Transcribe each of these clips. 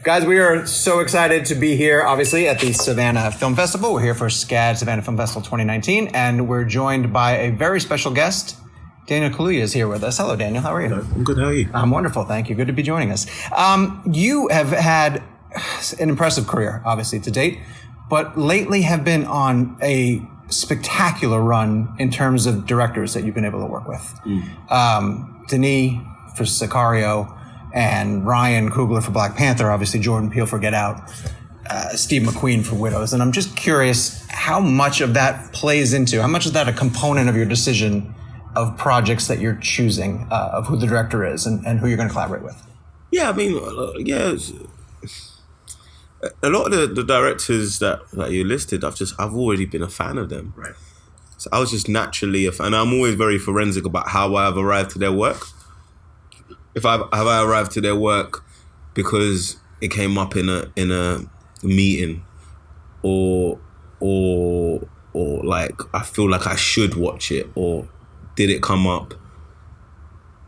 Guys, we are so excited to be here, obviously, at the Savannah Film Festival. We're here for SCAD Savannah Film Festival 2019, and we're joined by a very special guest. Daniel Kaluuya is here with us. Hello, Daniel. How are you? Hello. I'm good. How are you? I'm wonderful. Thank you. Good to be joining us. You have had an impressive career, obviously, to date, but lately have been on a spectacular run in terms of directors that you've been able to work with. Denis for Sicario, and Ryan Coogler for Black Panther, obviously Jordan Peele for Get Out, Steve McQueen for Widows. And I'm just curious how much of that plays into, how much is that a component of your decision of projects that you're choosing, of who the director is and who you're going to collaborate with? Yeah, I mean, a lot of the directors that you listed, I've already been a fan of them. Right. So I was just naturally a fan. And I'm always very forensic about how I've arrived to their work. If I arrived to their work because it came up in a meeting, or like I feel like I should watch it, or did it come up?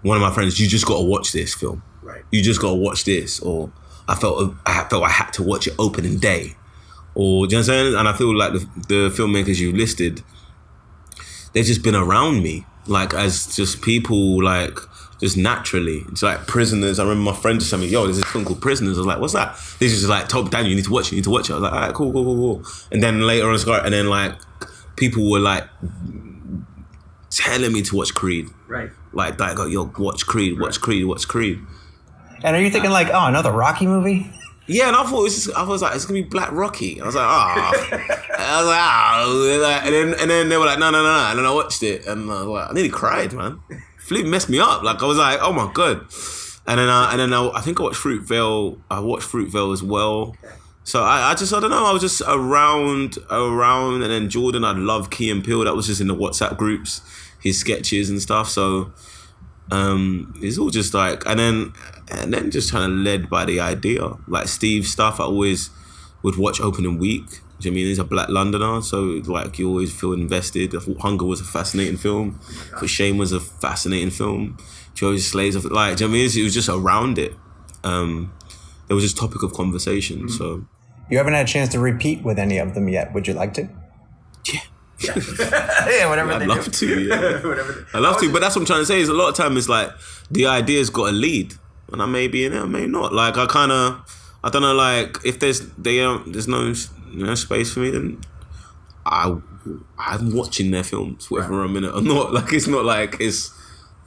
One of my friends, you just got to watch this film. Right. You just got to watch this, or I felt I had to watch it opening day, or do you know what I'm saying? And I feel like the filmmakers you listed, they've just been around me, like as just people like. Just naturally. It's like Prisoners. I remember my friend just told me, yo, there's this film called Prisoners. I was like, what's that? This is just like, Daniel, you need to watch it. I was like, all right, cool. And then later on, and then like, people were like, telling me to watch Creed. Right. Like, go, yo, watch Creed. And are you thinking like, oh, another Rocky movie? Yeah, and I was like, it's gonna be Black Rocky. I was like, and then they were like, no. And then I watched it, and I was like, I nearly cried, man. Flip messed me up. Like I was like, oh my god. And then I think I watched Fruitvale. I watched Fruitvale as well. So I don't know. I was just around, and then Jordan. I love Key and Peele. That was just in the WhatsApp groups, his sketches and stuff. So it's all just like, and then just kind of led by the idea. Like Steve's stuff, I always would watch opening week. Do you know what I mean? He's a Black Londoner, so like you always feel invested. I thought Hunger was a fascinating film. I thought Shame was a fascinating film. Joey Slays, like, do you know what I mean? It was just around it. It was just topic of conversation. So You haven't had a chance to repeat with any of them yet. Would you like to? Yeah. Yeah, whatever I'd love to, yeah. I love to, but that's what I'm trying to say is a lot of time it's like the idea's got a lead, and I may be in it, I may not. Like I don't know. Like if there's no space for me, then I'm watching their films, whether I'm in it or not. Like it's not like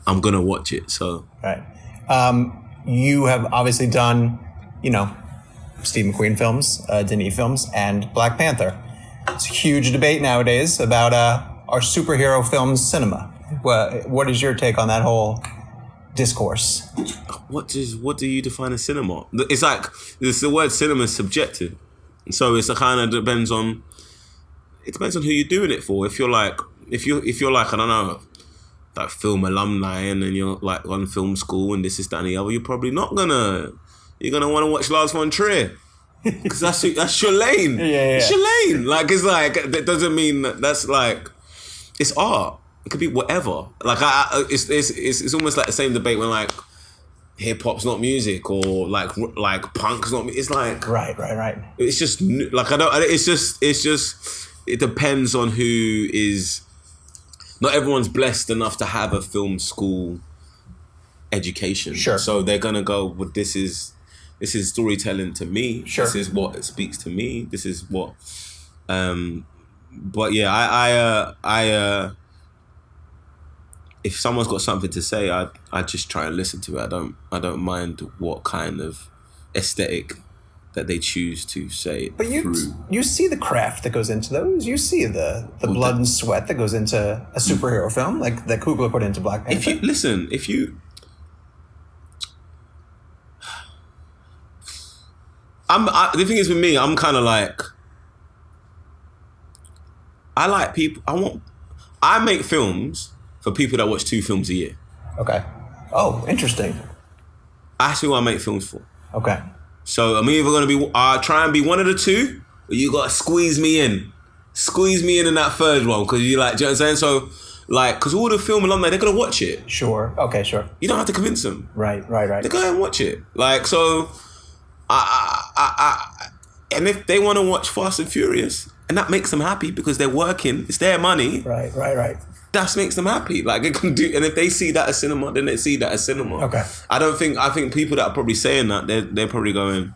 I'm gonna watch it. So right. You have obviously done, Steve McQueen films, Denis films, and Black Panther. It's a huge debate nowadays about our superhero films cinema. What is your take on that whole discourse? What do you define as cinema? It's like the word cinema is subjective. So it's a kind of depends on who you're doing it for. If you're like I don't know, like film alumni and then you're like on film school and this is that and the other, you're probably not you're gonna want to watch Lars von Trier because that's your lane. Yeah. It's your lane. Like it's like that doesn't mean that's like it's art. It could be whatever. Like it's almost like the same debate when like hip hop's not music or like punk's not. It's like right. It's just like It's just. It depends on who is. Not everyone's blessed enough to have a film school education. Sure. So they're gonna go. Well, this is storytelling to me. Sure. This is what it speaks to me. This is what. But yeah, I if someone's got something to say, I just try and listen to it. I don't mind what kind of aesthetic that they choose to say. But you see the craft that goes into those. You see the blood and sweat that goes into a superhero film, like that Coogler put into Black Panther. The thing is with me, I'm kind of like, I like people. I make films for people that watch 2 films a year. Okay. Oh, interesting. That's who I make films for. Okay. So I'm either going to be, try and be one of the two, or you got to squeeze me in that third one, because you like, do you know what I'm saying? So like, because all the film alumni, they're going to watch it. Sure. Okay, sure. You don't have to convince them. Right. They go ahead and watch it. Like, so and if they want to watch Fast and Furious, and that makes them happy because they're working, it's their money. Right. That makes them happy. Like it can do, and if they see that as cinema, then they see that as cinema. Okay. I think people that are probably saying that they're probably going,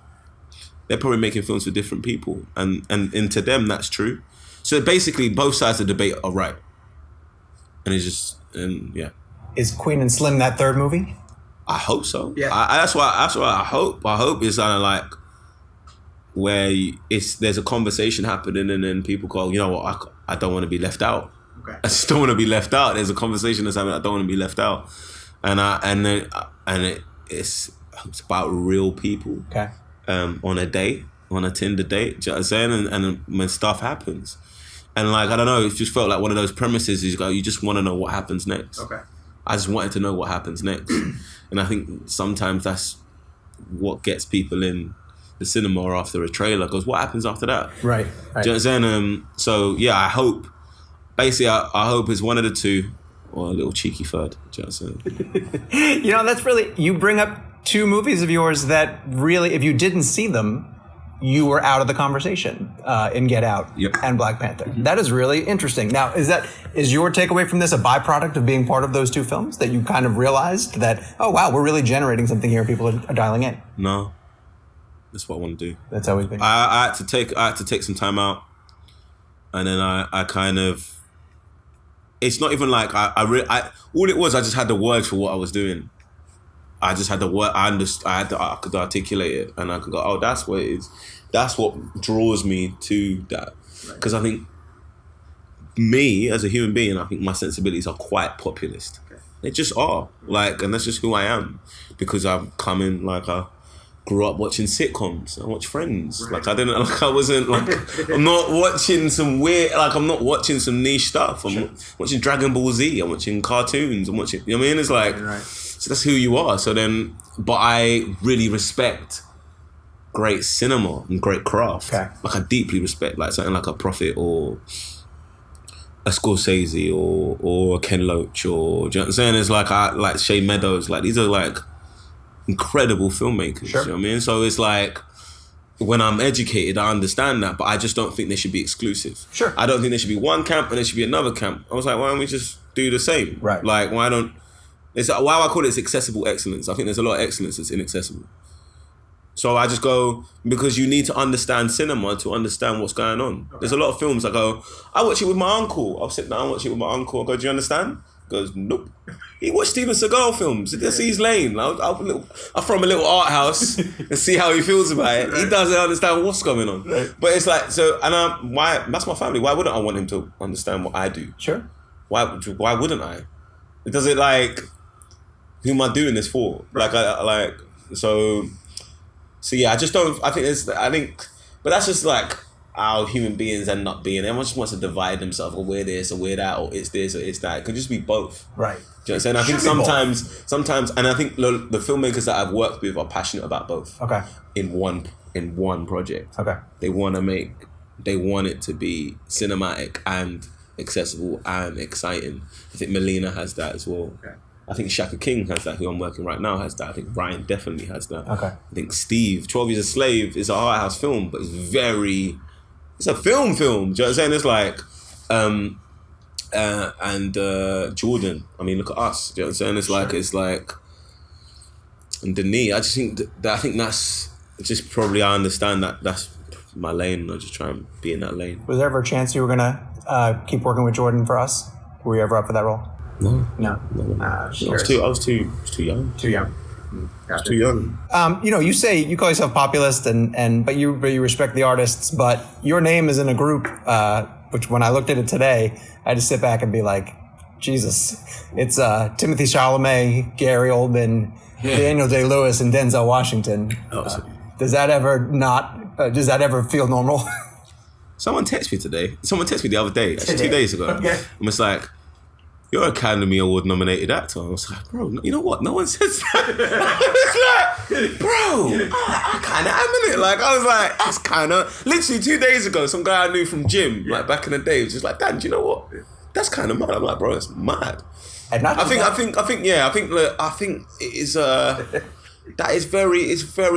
they're probably making films for different people, and to them that's true. So basically, both sides of the debate are right, and it's just yeah. Is Queen and Slim that third movie? I hope so. Yeah. That's why I hope it's kind of like where there's a conversation happening, and then people go, you know what, I don't want to be left out. Okay. I just don't want to be left out. There's a conversation that's happening. I don't want to be left out, it's about real people. Okay. On a date, on a Tinder date. Do you know what I'm saying? And when stuff happens, and like I don't know, it just felt like one of those premises. You just want to know what happens next. Okay. I just wanted to know what happens next, and I think sometimes that's what gets people in the cinema after a trailer. Because what happens after that? Right. Do you know what I'm saying? So yeah, I hope. Basically, I hope it's one of the two, or a little cheeky third. Do you know what I'm saying? You know, that's really, you bring up two movies of yours that really, if you didn't see them, you were out of the conversation in Get Out and Black Panther. Mm-hmm. That is really interesting. Now, is your takeaway from this a byproduct of being part of those two films, that you kind of realized that, oh wow, we're really generating something here, people are dialing in? No, that's what I want to do. That's always been. I had to take some time out, and then I kind of. It's not even like all it was. I just had the words for what I was doing. I just had the word. I could articulate it, and I could go, "Oh, that's what it is. That's what draws me to that." Because I think me as a human being, I think my sensibilities are quite populist. Okay. They just are, like, and that's just who I am. Because I'm coming like I grew up watching sitcoms. I watch Friends. Right. I'm not watching some weird, I'm not watching some niche stuff. I'm watching Dragon Ball Z. I'm watching cartoons. I'm watching, you know what I mean? It's like, so that's who you are. So then, but I really respect great cinema and great craft. Okay. Like I deeply respect like something like a Prophet or a Scorsese or a Ken Loach, or, do you know what I'm saying? It's like Shay Meadows. Like these are like incredible filmmakers. Sure. You know what I mean? So it's like when I'm educated, I understand that, but I just don't think they should be exclusive. Sure. I don't think there should be one camp and there should be another camp. I was like, why don't we just do the same? Right. Like, why I call it accessible excellence. I think there's a lot of excellence that's inaccessible. So I just go, because you need to understand cinema to understand what's going on. Okay. There's a lot of films I go, I watch it with my uncle. I'll sit down and watch it with my uncle. I go, do you understand? He goes, nope. He watched Steven Seagal films. That's his lane. I'll throw him a little art house and see how he feels about it. Right. He doesn't understand what's going on. Right. But it's like, so, and why? That's my family. Why wouldn't I want him to understand what I do? Sure. Why wouldn't I? Does it like, who am I doing this for? Right. So yeah, I just don't, but that's just like how human beings end up being. Everyone just wants to divide themselves, or we're this, or we're that, or it's this, or it's that. It could just be both. Right. Do you know what I'm saying? I think sometimes, and I think the filmmakers that I've worked with are passionate about both. Okay. In one project. Okay. They want it to be cinematic and accessible and exciting. I think Melina has that as well. Okay. I think Shaka King has that, who I'm working right now has that. I think Ryan definitely has that. Okay. I think Steve, 12 Years a Slave is an art house film, but it's a film. Do you know what I'm saying? It's like, and Jordan, I mean, look at us. Do you know what I'm saying? It's like, and Denis, I just think I think that's just probably, I understand that that's my lane. I just try and be in that lane. Was there ever a chance you were gonna keep working with Jordan for us? Were you ever up for that role? No. I was too young. Too young. Gotcha. Too young. You say you call yourself populist, but you respect the artists. But your name is in a group, which when I looked at it today, I had to sit back and be like, Jesus, it's Timothy Chalamet, Gary Oldman, Daniel Day-Lewis, and Denzel Washington. Does that ever feel normal? Someone texted me today. Someone texted me the other day, actually 2 days ago. Okay. I'm just like, you're an Academy Award nominated actor. I was like, bro, you know what? No one says that. I was like, bro, I kind of am in it. Like, I was like, that's kind of, literally 2 days ago, some guy I knew from gym, like back in the day, was just like, Dan, do you know what? That's kind of mad. I'm like, bro, it's mad. And I think it is, it's very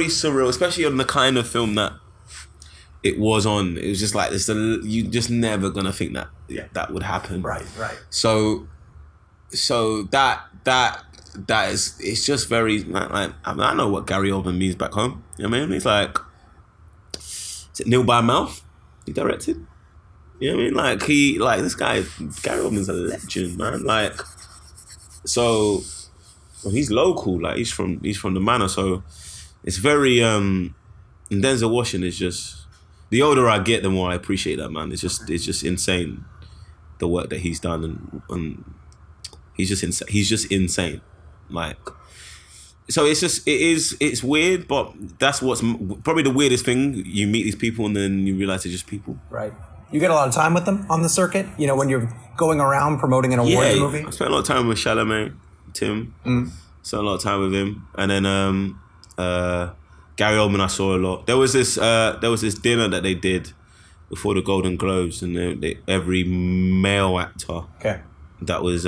surreal, especially on the kind of film that it was on. It was just like this. You just never gonna think that that would happen. Right. So that is, it's just very like I know what Gary Oldman means back home. You know what I mean? He's like, is it Neil by Mouth? He directed. You know what I mean? Like this guy, Gary Oldman's a legend, man. Like, so he's local. Like he's from the manor. So it's very and Denzel Washington is just, the older I get, the more I appreciate that man. It's just insane, the work that he's done, and he's just insane. Like, so it's weird, but that's what's probably the weirdest thing. You meet these people and then you realize they're just people. Right. You get a lot of time with them on the circuit, you know, when you're going around promoting an award movie? I spent a lot of time with Chalamet, Tim. Spent a lot of time with him. And then Gary Oldman I saw a lot. There was this dinner that they did before the Golden Globes, and every male actor that was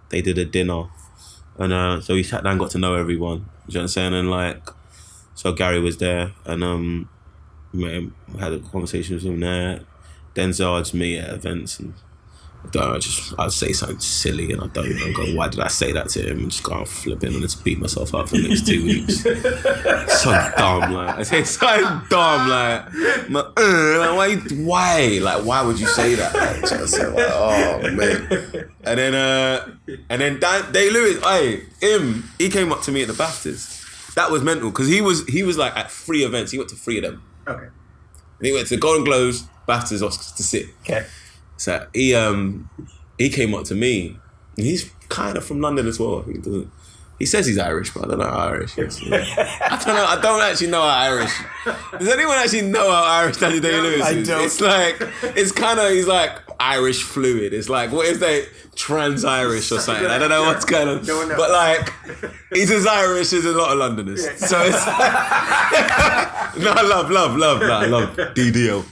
they did a dinner. And so we sat down and got to know everyone. You know what I'm saying? And like, so Gary was there, and met him, had a conversation with him there. Denzel, I'd meet at events, and I'd say something silly, and I don't even go, why did I say that to him? And just go flipping and just beat myself up for the next 2 weeks. So dumb, like, I say so dumb, why? Like, why would you say that? Like, so I said, like, oh man. And then Day-Lewis, he came up to me at the BAFTAs. That was mental, because he was like at 3 events. He went to 3 of them. Okay. And he went to the Golden Globes, BAFTAs, Oscars to sit. Okay. So he came up to me. And he's kind of from London as well. He says he's Irish, but I don't know how Irish he is. I don't know. I don't actually know how Irish. Does anyone actually know how Irish Daniel Day-Lewis is? I don't. It's like, it's kind of, he's like Irish fluid. It's like, what if they trans-Irish or something? I don't know what's going on. No one knows. But like, he's as Irish as a lot of Londoners. Yeah. So it's no, I love DDO.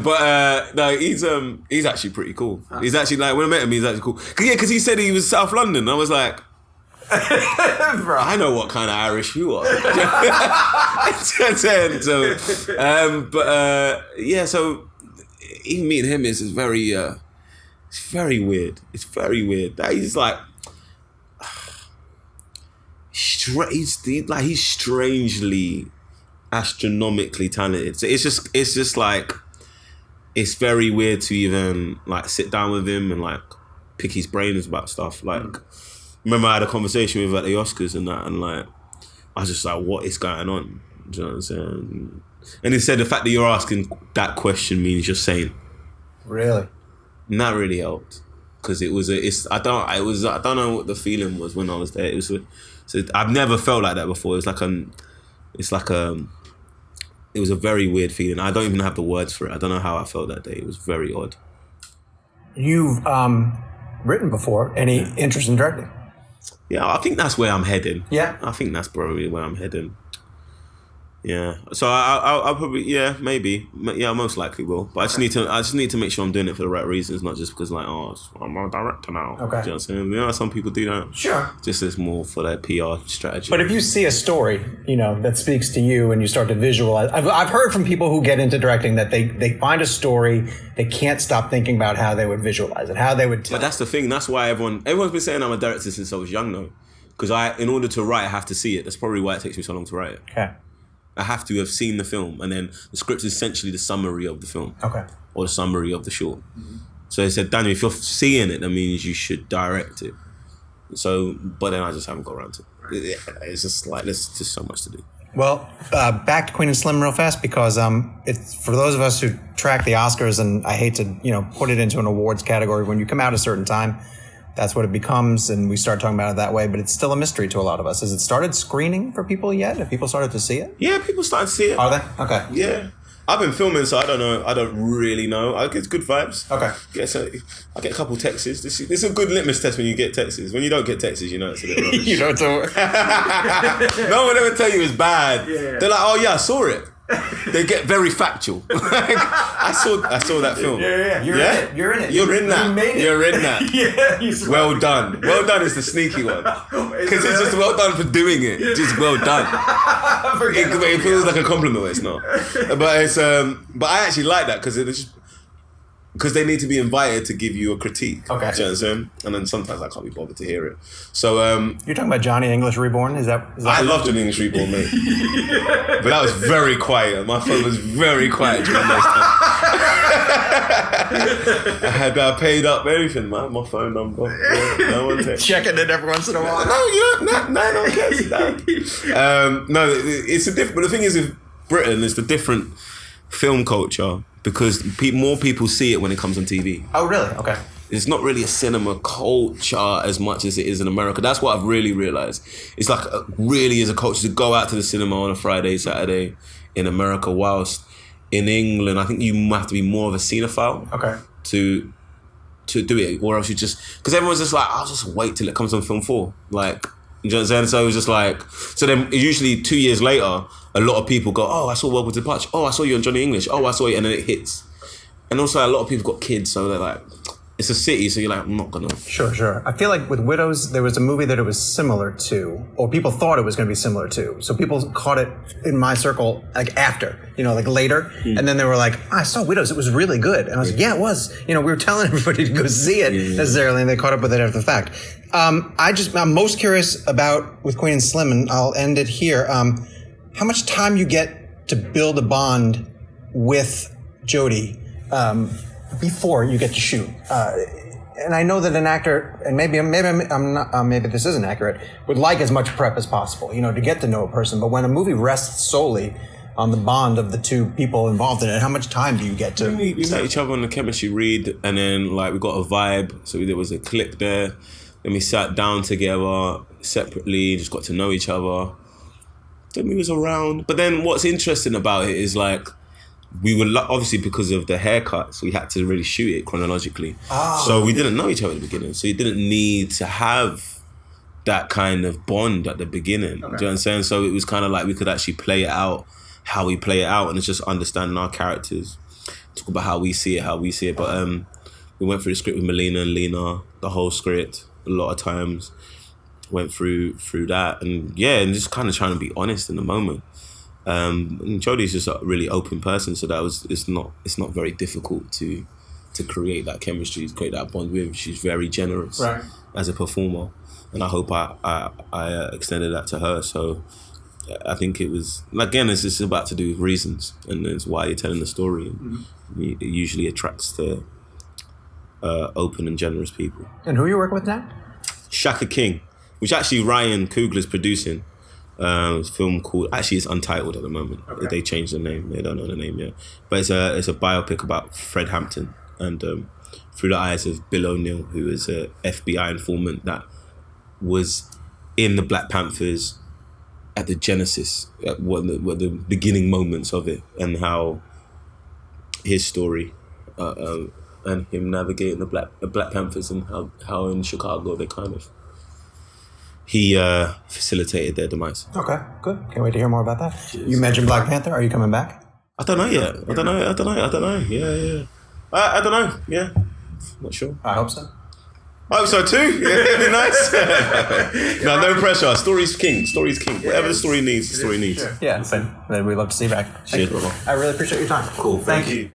But no, he's actually pretty cool. He's actually like, when I met him, he's actually cool. Because he said he was South London. I was like, I know what kind of Irish you are. So even meeting him is very, it's very weird. It's very weird. That he's like, he's strangely, astronomically talented. So it's just like, it's very weird to even like sit down with him and like pick his brains about stuff. Like, remember I had a conversation with him at the Oscars and that, and like, I was just like, what is going on? Do you know what I'm saying? And he said the fact that you're asking that question means you're sane. Really? And that really helped, because I don't know what the feeling was when I was there. So I've never felt like that before. It was a very weird feeling. I don't even have the words for it. I don't know how I felt that day. It was very odd. You've written before. Any interest in directing? Yeah, I think that's where I'm heading. Yeah? I think that's probably where I'm heading. Yeah. So I'll probably, yeah, maybe. Yeah, I most likely will. But I just need to make sure I'm doing it for the right reasons, not just because like, oh, I'm a director now. Okay. Do you know what I'm saying? You know, some people do that. Sure. Just as more for their PR strategy. But if you see a story, you know, that speaks to you and you start to visualize, I've heard from people who get into directing that they find a story, they can't stop thinking about how they would visualize it, how they would tell. But that's the thing. That's why everyone's been saying I'm a director since I was young though. Because in order to write, I have to see it. That's probably why it takes me so long to write it. Okay. I have to have seen the film, and then the script is essentially the summary of the film. Okay. Or the summary of the short. Mm-hmm. So they said, Daniel, if you're seeing it, that means you should direct it. So, but then I just haven't got around to it. It's just like, there's just so much to do. Well, back to Queen and Slim real fast, because it's for those of us who track the Oscars, and I hate to, put it into an awards category, when you come out a certain time, that's what it becomes, and we start talking about it that way, but it's still a mystery to a lot of us. Has it started screening for people yet? Have people started to see it? Yeah, people started to see it. Are they? Okay. Yeah. I've been filming, so I don't know. I don't really know. I get good vibes. Okay. I get a couple texts. This is a good litmus test when you get texts. When you don't get texts, you know it's a bit rubbish. You know it's no one ever tell you it's bad. Yeah. They're like, oh yeah, I saw it. They get very factual. I saw that film. Yeah. You're in it. You're in it. You're in that. You made it. You're in that. Yeah. Well done. Well done is the sneaky one. Because it's just well done for doing it. Just well done. It feels like a compliment, but it's not. But it's but I actually like that because they need to be invited to give you a critique. Okay. Do you know what I'm saying? And then sometimes I can't be bothered to hear it. So you're talking about Johnny English Reborn? Is that I loved Johnny English Reborn, mate. But that was very quiet. My phone was very quiet during those times. I paid up everything, man. My phone number. Yeah, no one takes. Checking it every once in a while. No one cares. No, it's a different. But the thing is, with Britain, it's the different film culture because more people see it when it comes on TV. Oh, really? Okay. It's not really a cinema culture as much as it is in America. That's what I've really realized. It's like really is a culture to go out to the cinema on a Friday, Saturday in America, whilst in England, I think you have to be more of a cinephile. Okay. To do it, or else you just because everyone's just like, I'll just wait till it comes on Film 4. Like, you know what I'm saying? So it was just like, so then usually 2 years later, a lot of people go, oh, I saw Welcome to the Punch. Oh, I saw you on Johnny English. Oh, I saw you, and then it hits. And also a lot of people got kids, so they're like, it's a city, so you're like, I'm not gonna. Sure. I feel like with Widows, there was a movie that it was similar to, or people thought it was going to be similar to. So people caught it in my circle like after, like later, and then they were like, I saw Widows, it was really good, and I was like, yeah, it was. We were telling everybody to go see it necessarily, and they caught up with it after the fact. I'm most curious about with Queen and Slim, and I'll end it here. How much time you get to build a bond with Jodie before you get to shoot. And I know that an actor, and maybe I'm not, maybe this isn't accurate, would like as much prep as possible, to get to know a person. But when a movie rests solely on the bond of the two people involved in it, how much time do you get to? We met each other on the chemistry read, and then we got a vibe. So there was a click there. Then we sat down together separately, just got to know each other. Then we was around. But then what's interesting about it is we were obviously because of the haircuts, we had to really shoot it chronologically. So we didn't know each other at the beginning. So you didn't need to have that kind of bond at the beginning. Okay. Do you know what I'm saying? So it was kind of like we could actually play it out, how we play it out, and it's just understanding our characters, talk about how we see it. But we went through the script with Melina and Lena, the whole script, a lot of times. Went through that, and just kind of trying to be honest in the moment. And Jodie's just a really open person, so it's not very difficult to create that chemistry, to create that bond with. She's very generous as a performer, and I hope I extended that to her. So I think it was it's just about to do with reasons, and it's why you're telling the story. It usually attracts to open and generous people. And who are you working with now? Shaka King, which actually Ryan Coogler's producing. A film called, actually it's untitled at the moment. Okay. They changed the name. They don't know the name yet. But it's a biopic about Fred Hampton, and through the eyes of Bill O'Neill, who is a FBI informant that was in the Black Panthers at the genesis, at what the beginning moments of it, and how his story and him navigating the Black Panthers, and how in Chicago they kind of he facilitated their demise. Okay, good. Can't wait to hear more about that. Cheers. You mentioned Black Panther. Are you coming back? I don't know yet. I don't know. Yeah. I don't know. Yeah. Not sure. I hope so. I hope so too. Yeah, it'd be nice. No pressure. Story's king. Whatever the story needs, the story needs. Sure. Yeah, then we'd love to see you back. Cheers, brother. I really appreciate your time. Cool. Thank you.